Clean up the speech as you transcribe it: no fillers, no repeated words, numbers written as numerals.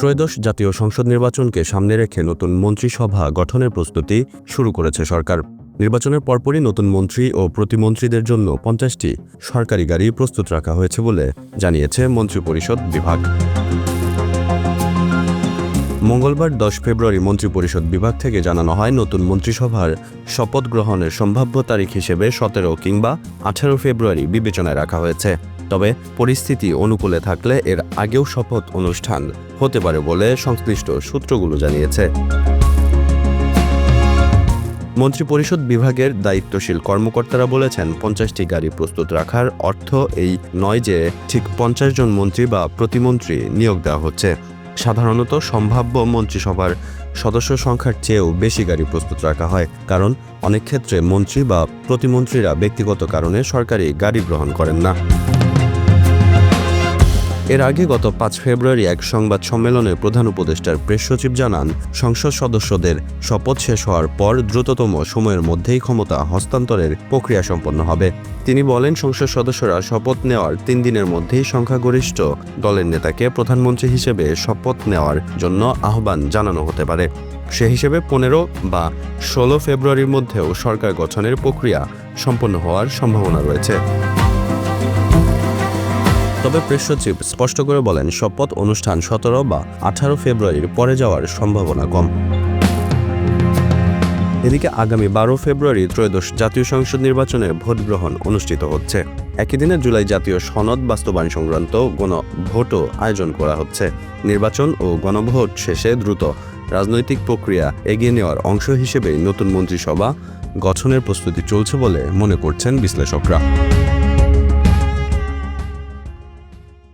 ত্রয়োদশ জাতীয় সংসদ নির্বাচনকে সামনে রেখে নতুন মন্ত্রিসভা গঠনের প্রস্তুতি শুরু করেছে সরকার। নির্বাচনের পরপরই নতুন মন্ত্রী ও প্রতিমন্ত্রীদের জন্য ৫০টি সরকারি গাড়ি প্রস্তুত রাখা হয়েছে বলে জানিয়েছে মন্ত্রিপরিষদ বিভাগ। মঙ্গলবার ১০ ফেব্রুয়ারি মন্ত্রিপরিষদ বিভাগ থেকে জানানো হয়, নতুন মন্ত্রিসভার শপথ গ্রহণের সম্ভাব্য তারিখ হিসেবে ১৭ কিংবা ১৮ ফেব্রুয়ারি বিবেচনায় রাখা হয়েছে। তবে পরিস্থিতি অনুকূলে থাকলে এর আগেও শপথ অনুষ্ঠান হতে পারে বলে সংশ্লিষ্ট সূত্রগুলো জানিয়েছে। মন্ত্রিপরিষদ বিভাগের দায়িত্বশীল কর্মকর্তারা বলেছেন, ৫০টি গাড়ি প্রস্তুত রাখার অর্থ এই নয় যে ঠিক ৫০ জন মন্ত্রী বা প্রতিমন্ত্রী নিয়োগ দেওয়া হচ্ছে। সাধারণত সম্ভাব্য মন্ত্রিসভার সদস্য সংখ্যার চেয়েও বেশি গাড়ি প্রস্তুত রাখা হয়, কারণ অনেক ক্ষেত্রে মন্ত্রী বা প্রতিমন্ত্রীরা ব্যক্তিগত কারণে সরকারি গাড়ি গ্রহণ করেন না। এর আগে গত ৫ ফেব্রুয়ারি এক সংবাদ সম্মেলনে প্রধান উপদেষ্টার প্রেস সচিব জানান, সংসদ সদস্যদের শপথ শেষ হওয়ার পর দ্রুততম সময়ের মধ্যেই ক্ষমতা হস্তান্তরের প্রক্রিয়া সম্পন্ন হবে। তিনি বলেন, সংসদ সদস্যরা শপথ নেওয়ার ৩ দিনের মধ্যেই সংখ্যাগরিষ্ঠ দলের নেতাকে প্রধানমন্ত্রী হিসেবে শপথ নেওয়ার জন্য আহ্বান জানানো হতে পারে। সে হিসেবে ১৫ বা ১৬ ফেব্রুয়ারির মধ্যেও সরকার গঠনের প্রক্রিয়া সম্পন্ন হওয়ার সম্ভাবনা রয়েছে। তবে প্রেস সচিব স্পষ্ট করে বলেন, শপথ অনুষ্ঠান ১৭ বা ১৮ ফেব্রুয়ারির পরে যাওয়ার সম্ভাবনা কম। এদিকে আগামী ১২ ফেব্রুয়ারি ত্রয়োদশ জাতীয় সংসদ নির্বাচনের ভোট গ্রহণ অনুষ্ঠিত হচ্ছে। একই দিনে জুলাই জাতীয় সনদ বাস্তবায়ন সংক্রান্ত গণভোটও আয়োজন করা হচ্ছে। নির্বাচন ও গণভোট শেষে দ্রুত রাজনৈতিক প্রক্রিয়া এগিয়ে নেওয়ার অংশ হিসেবেই নতুন মন্ত্রিসভা গঠনের প্রস্তুতি চলছে বলে মনে করছেন বিশ্লেষকরা।